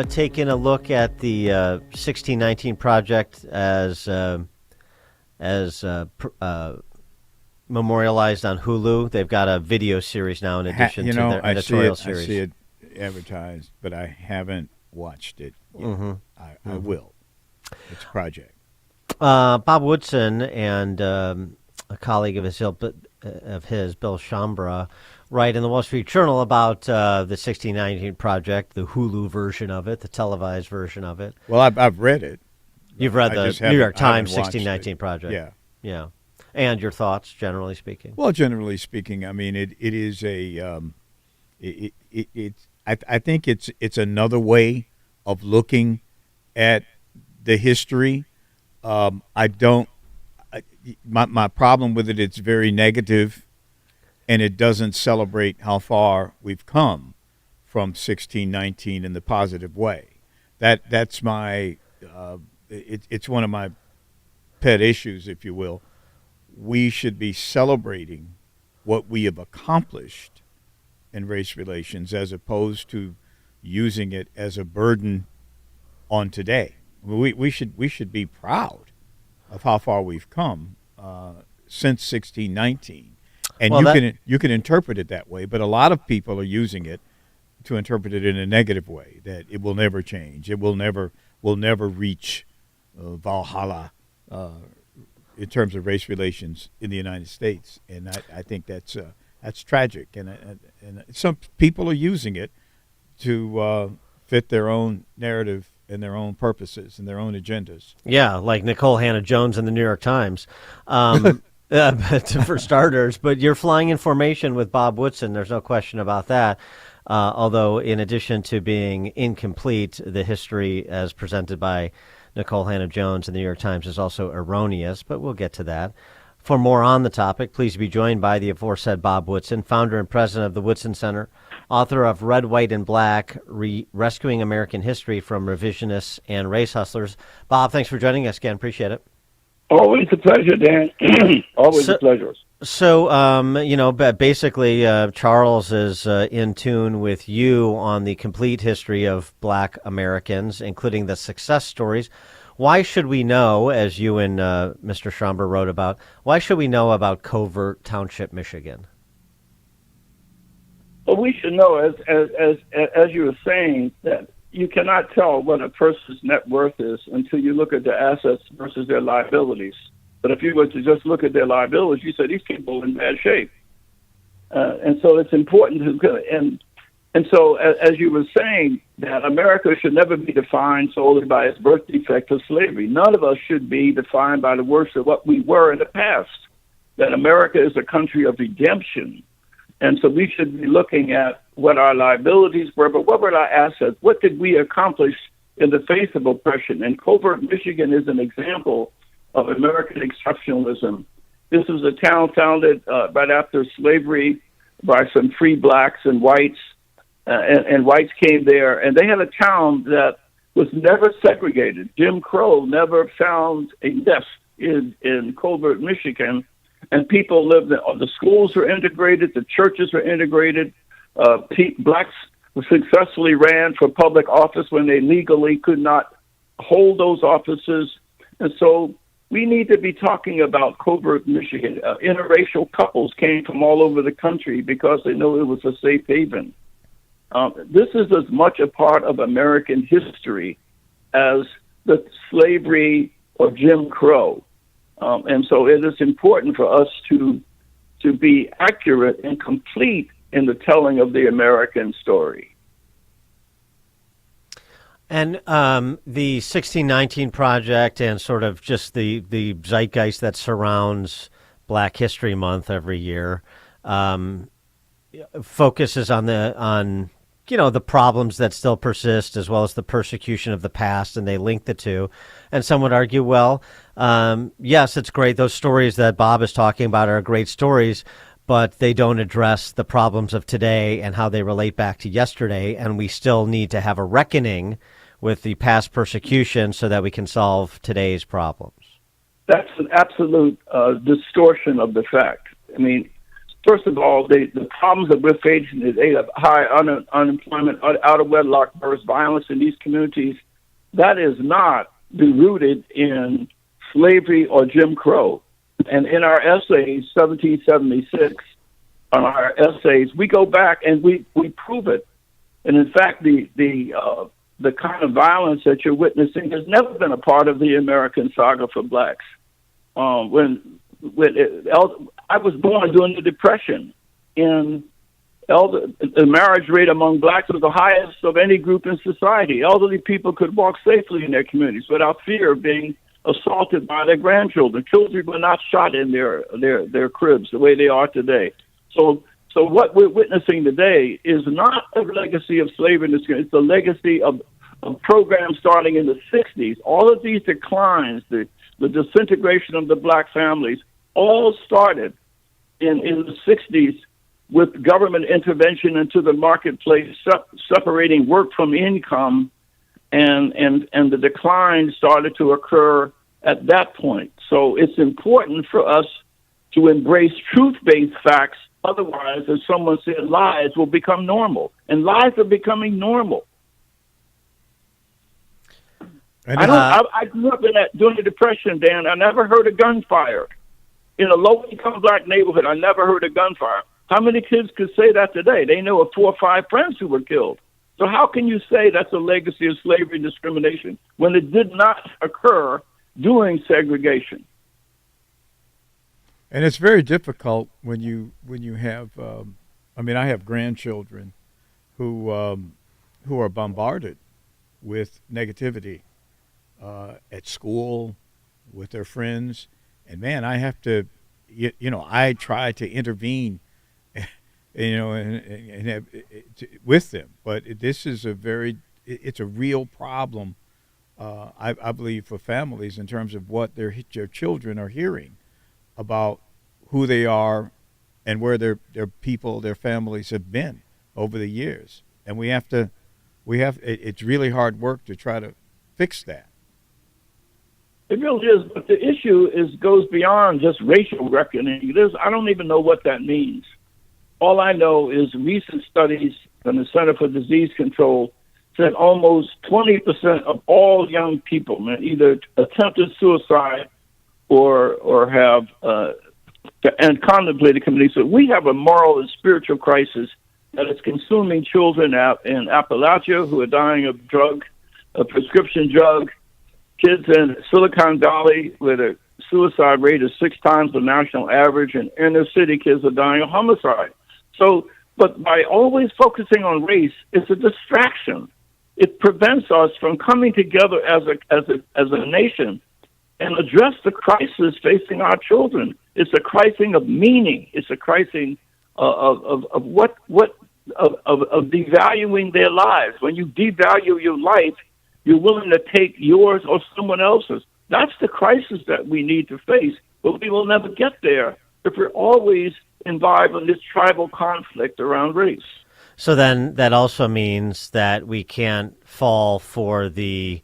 taken a look at the 1619 project as memorialized on Hulu? They've got a video series now in addition to their editorial series. I see it advertised, but I haven't watched it yet. Mm-hmm. I will. It's a project. Bob Woodson and a colleague of his, Bill Shambra, write in the Wall Street Journal about the 1619 project, the Hulu version of it, the televised version of it. Well, I've read it. You've read the New York Times 1619 it. project. Yeah. Yeah. And your thoughts, generally speaking? Well, generally speaking, I mean, it is a I think it's another way of looking at the history. My problem with it, it's very negative, and it doesn't celebrate how far we've come from 1619 in the positive way. That's my it's one of my pet issues, if you will. We should be celebrating what we have accomplished in race relations as opposed to using it as a burden on today. We should be proud of how far we've come since 1619, and you can interpret it that way. But a lot of people are using it to interpret it in a negative way, that it will never change, it will never reach Valhalla in terms of race relations in the United States, and I think that's tragic, and some people are using it to fit their own narrative and their own purposes and their own agendas. Yeah, like Nicole Hannah-Jones in the New York Times, for starters. But you're flying in formation with Bob Woodson. There's no question about that. Although, in addition to being incomplete, the history as presented by Nicole Hannah-Jones in the New York Times is also erroneous, but we'll get to that. For more on the topic, please be joined by the aforesaid Bob Woodson, founder and president of the Woodson Center, author of Red, White, and Black, Rescuing American History from Revisionists and Race Hustlers. Bob, thanks for joining us again. Appreciate it. Always a pleasure, Dan. Always a pleasure. So, basically, Charles is in tune with you on the complete history of Black Americans, including the success stories. Why should we know, as you and Mr. Schomburg wrote about, why should we know about Covert Township, Michigan? Well, we should know, as you were saying, that you cannot tell what a person's net worth is until you look at their assets versus their liabilities. But if you were to just look at their liabilities, you say these people are in bad shape. And so it's important to, and so as you were saying, that America should never be defined solely by its birth defect of slavery. None of us should be defined by the worst of what we were in the past. That America is a country of redemption. And so we should be looking at what our liabilities were, but what were our assets? What did we accomplish in the face of oppression? And Covert, Michigan is an example of American exceptionalism. This was a town founded right after slavery by some free blacks and whites, and whites came there, and they had a town that was never segregated. Jim Crow never found a nest in Covert, Michigan, and people lived there. The schools were integrated, the churches were integrated. Blacks successfully ran for public office when they legally could not hold those offices. And so we need to be talking about Covert, Michigan. Interracial couples came from all over the country because they knew it was a safe haven. This is as much a part of American history as the slavery or Jim Crow. And so it is important for us to be accurate and complete in the telling of the American story. And the 1619 Project and sort of just the zeitgeist that surrounds Black History Month every year focuses on the problems that still persist as well as the persecution of the past, and they link the two. And some would argue, well, yes, it's great. Those stories that Bob is talking about are great stories, but they don't address the problems of today and how they relate back to yesterday. And we still need to have a reckoning with the past persecution so that we can solve today's problems. That's an absolute distortion of the fact. I mean, first of all, the problems that we're facing today of high unemployment, out of wedlock births, violence in these communities, that is not rooted in slavery or Jim Crow. And in our essays, 1776, on our essays, we go back and we prove it. And in fact, the kind of violence that you're witnessing has never been a part of the American saga for blacks. I was born during the Depression, and the marriage rate among blacks was the highest of any group in society. Elderly people could walk safely in their communities without fear of being assaulted by their grandchildren. Children were not shot in their cribs the way they are today. So what we're witnessing today is not a legacy of slavery. It's a legacy of programs starting in the 60s. All of these declines, the disintegration of the black families, all started in the 60s with government intervention into the marketplace, separating work from income, and the decline started to occur at that point. So it's important for us to embrace truth-based facts. Otherwise, as someone said, lies will become normal, and lies are becoming normal. I grew up during the Depression, Dan. I never heard a gunfire. In a low-income black neighborhood, I never heard a gunfire. How many kids could say that today? They know of 4 or 5 friends who were killed. So how can you say that's a legacy of slavery and discrimination when it did not occur during segregation? And it's very difficult when you have. I have grandchildren who are bombarded with negativity at school, with their friends, and man, I have to, I try to intervene, and have, with them. But this is it's a real problem, I believe, for families in terms of what their children are hearing about who they are and where their families have been over the years. And it's really hard work to try to fix that. It really is, but the issue goes beyond just racial reckoning. I don't even know what that means. All I know is recent studies from the Center for Disease Control said almost 20% of all young people either attempted suicide or have and contemplated committing suicide. We have a moral and spiritual crisis that is consuming children in Appalachia who are dying of a prescription drug. Kids in Silicon Valley where the suicide rate is 6 times the national average, and inner city kids are dying of homicide. So, but by always focusing on race, it's a distraction. It prevents us from coming together as a nation and address the crisis facing our children. It's a crisis of meaning. It's a crisis of devaluing their lives. When you devalue your life, you're willing to take yours or someone else's. That's the crisis that we need to face, but we will never get there if we're always involved in this tribal conflict around race. So then that also means that we can't fall for the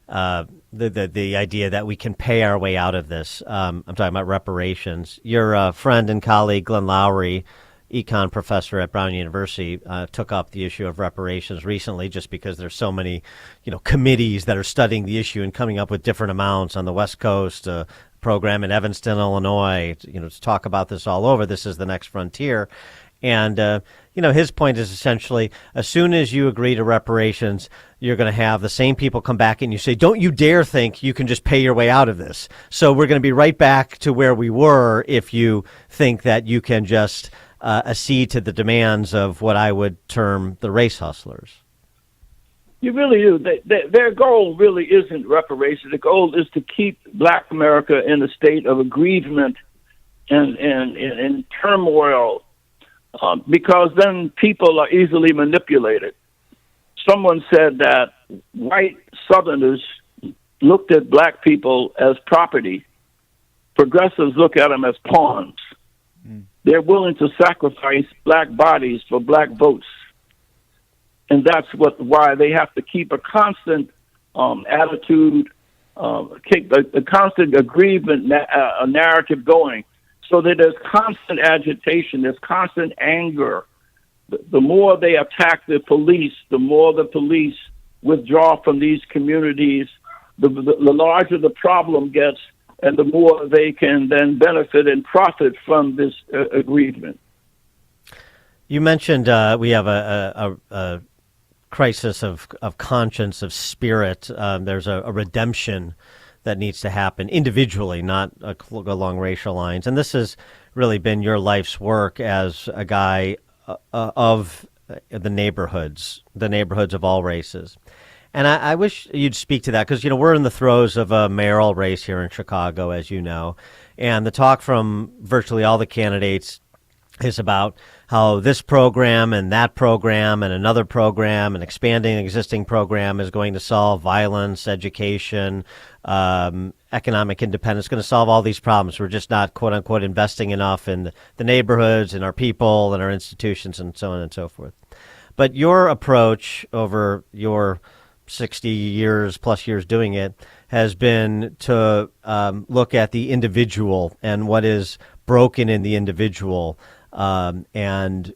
idea that we can pay our way out of this. I'm talking about reparations. Your friend and colleague, Glenn Lowry, econ professor at Brown University, took up the issue of reparations recently just because there's so many, committees that are studying the issue and coming up with different amounts on the West Coast, program in Evanston, Illinois, to talk about this all over. This is the next frontier. And, his point is essentially, as soon as you agree to reparations, you're going to have the same people come back and you say, don't you dare think you can just pay your way out of this. So we're going to be right back to where we were if you think that you can just accede to the demands of what I would term the race hustlers. You really do. Their goal really isn't reparations. The goal is to keep Black America in a state of aggrievement and turmoil, because then people are easily manipulated. Someone said that white Southerners looked at Black people as property. Progressives look at them as pawns. They're willing to sacrifice Black bodies for Black votes. And that's why they have to keep a constant attitude, keep a constant aggrievement narrative going. So that there's constant agitation, there's constant anger. The more they attack the police, the more the police withdraw from these communities, the larger the problem gets, and the more they can then benefit and profit from this agreement. You mentioned we have a crisis of conscience, of spirit. There's a redemption that needs to happen individually, not along racial lines. And this has really been your life's work as a guy of the neighborhoods of all races. And I wish you'd speak to that because, we're in the throes of a mayoral race here in Chicago, as you know. And the talk from virtually all the candidates is about how this program and that program and another program and expanding an existing program is going to solve violence, education, economic independence, going to solve all these problems. We're just not, quote unquote, investing enough in the neighborhoods and our people and our institutions and so on and so forth. But your approach over your 60 years plus years doing it has been to look at the individual and what is broken in the individual, and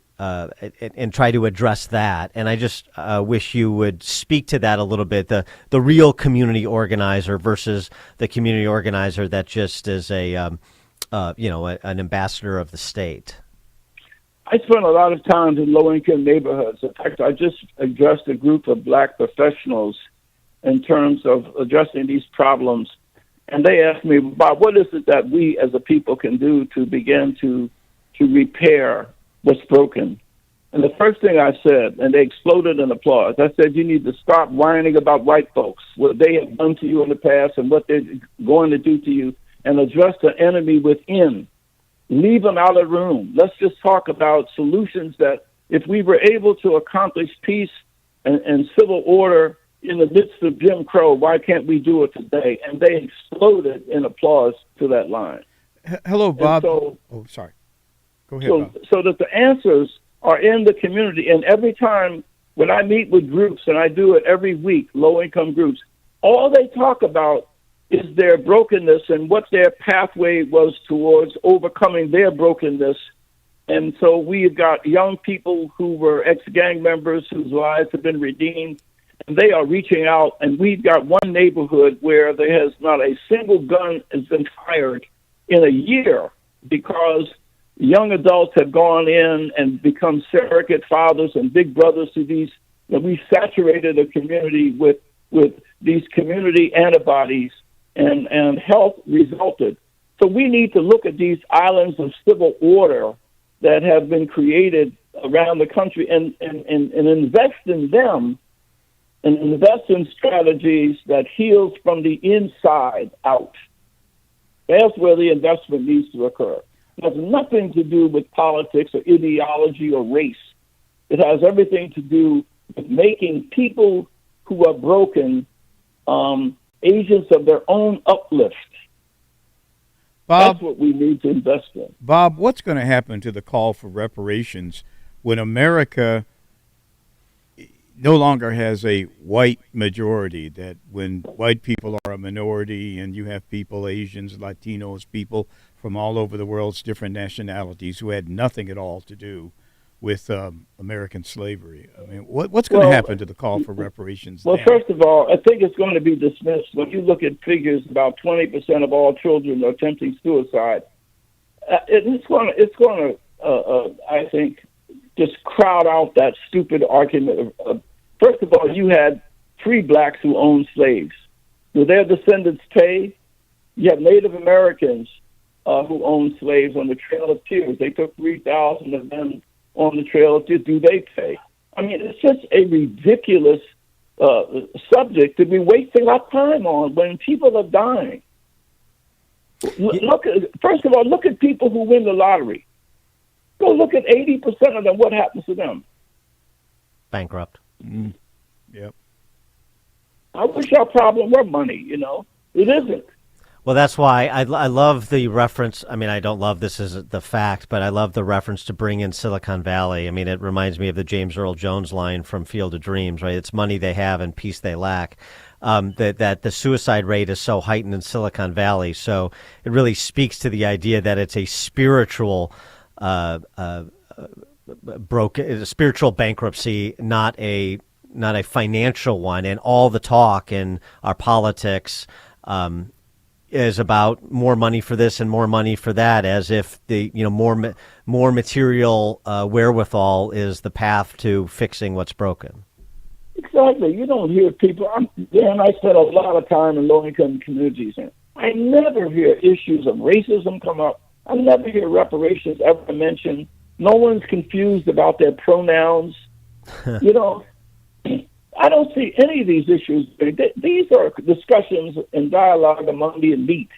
try to address that. And I just wish you would speak to that a little bit, the real community organizer versus the community organizer that just is an ambassador of the state. I spent a lot of time in low-income neighborhoods. In fact, I just addressed a group of black professionals in terms of addressing these problems. And they asked me, Bob, what is it that we as a people can do to begin to repair what's broken? And the first thing I said, and they exploded in applause, I said, you need to stop whining about white folks, what they have done to you in the past and what they're going to do to you, and address the enemy within. Leave them out of the room. Let's just talk about solutions that if we were able to accomplish peace and civil order in the midst of Jim Crow, why can't we do it today? And they exploded in applause to that line. Hello, Bob. Sorry. Go ahead, Bob. So that the answers are in the community. And every time when I meet with groups, and I do it every week, low-income groups, all they talk about is their brokenness and what their pathway was towards overcoming their brokenness. And so we've got young people who were ex-gang members whose lives have been redeemed, and they are reaching out. And we've got one neighborhood where there has not a single gun has been fired in a year because young adults have gone in and become surrogate fathers and big brothers to these. And we saturated a community with these community antibodies, and health resulted. So we need to look at these islands of civil order that have been created around the country and invest in them and invest in strategies that heals from the inside out. That's where the investment needs to occur. It has nothing to do with politics or ideology or race. It has everything to do with making people who are broken agents of their own uplift. Bob, that's what we need to invest in. Bob, what's going to happen to the call for reparations when America no longer has a white majority, that when white people are a minority and you have people, Asians, Latinos, people from all over the world's different nationalities who had nothing at all to do with American slavery? I mean, what's going to happen to the call for reparations? Well, first of all, I think it's going to be dismissed. When you look at figures, about 20% of all children are attempting suicide. It's going to, I think, just crowd out that stupid argument. First of all, you had free blacks who owned slaves. Do their descendants pay? You have Native Americans who owned slaves on the Trail of Tears. They took 3,000 of them on the Trail of Tears. Do they pay? I mean, it's just a ridiculous subject to be wasting our time on when people are dying. First of all, look at people who win the lottery. Go look at 80% of them. What happens to them? Bankrupt. Mm. Yep. I wish our problem were money, It isn't. Well, that's why I love the reference. I mean, I don't love this as the fact, but I love the reference to bring in Silicon Valley. I mean, it reminds me of the James Earl Jones line from Field of Dreams, right? It's money they have and peace they lack. That the suicide rate is so heightened in Silicon Valley. So it really speaks to the idea that it's a spiritual a spiritual bankruptcy, not a financial one. And all the talk in our politics is about more money for this and more money for that, as if the more material wherewithal is the path to fixing what's broken. Exactly. You don't hear people. I spent a lot of time in low-income communities, and I never hear issues of racism come up. I never hear reparations ever mentioned. No one's confused about their pronouns. I don't see any of these issues. These are discussions and dialogue among the elite.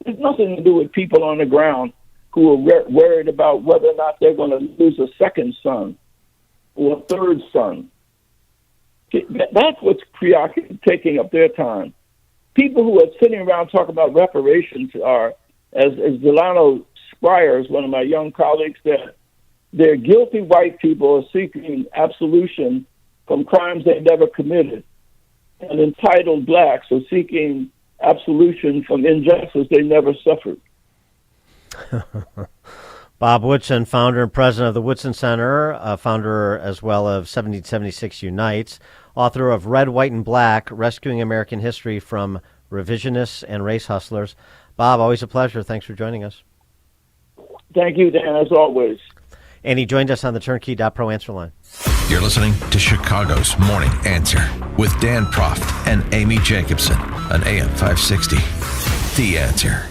There's nothing to do with people on the ground who are worried about whether or not they're going to lose a second son or a third son. That's what's taking up their time. People who are sitting around talking about reparations are, as Delano Squires, one of my young colleagues, that they're guilty white people are seeking absolution from crimes they never committed, and entitled blacks are seeking absolution from injustice they never suffered. Bob Woodson, founder and president of the Woodson Center, founder as well of 1776 Unites, author of Red, White, and Black, Rescuing American History from Revisionists and Race Hustlers. Bob, always a pleasure. Thanks for joining us. Thank you, Dan, as always. And he joined us on the Turnkey.pro answer line. You're listening to Chicago's Morning Answer with Dan Proft and Amy Jacobson on AM 560. The Answer.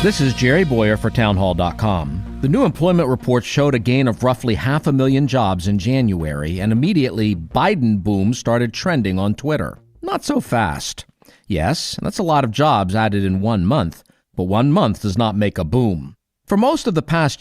This is Jerry Boyer for Townhall.com. The new employment report showed a gain of roughly 500,000 jobs in January, and immediately Biden boom started trending on Twitter. Not so fast. Yes, that's a lot of jobs added in 1 month, but 1 month does not make a boom. For most of the past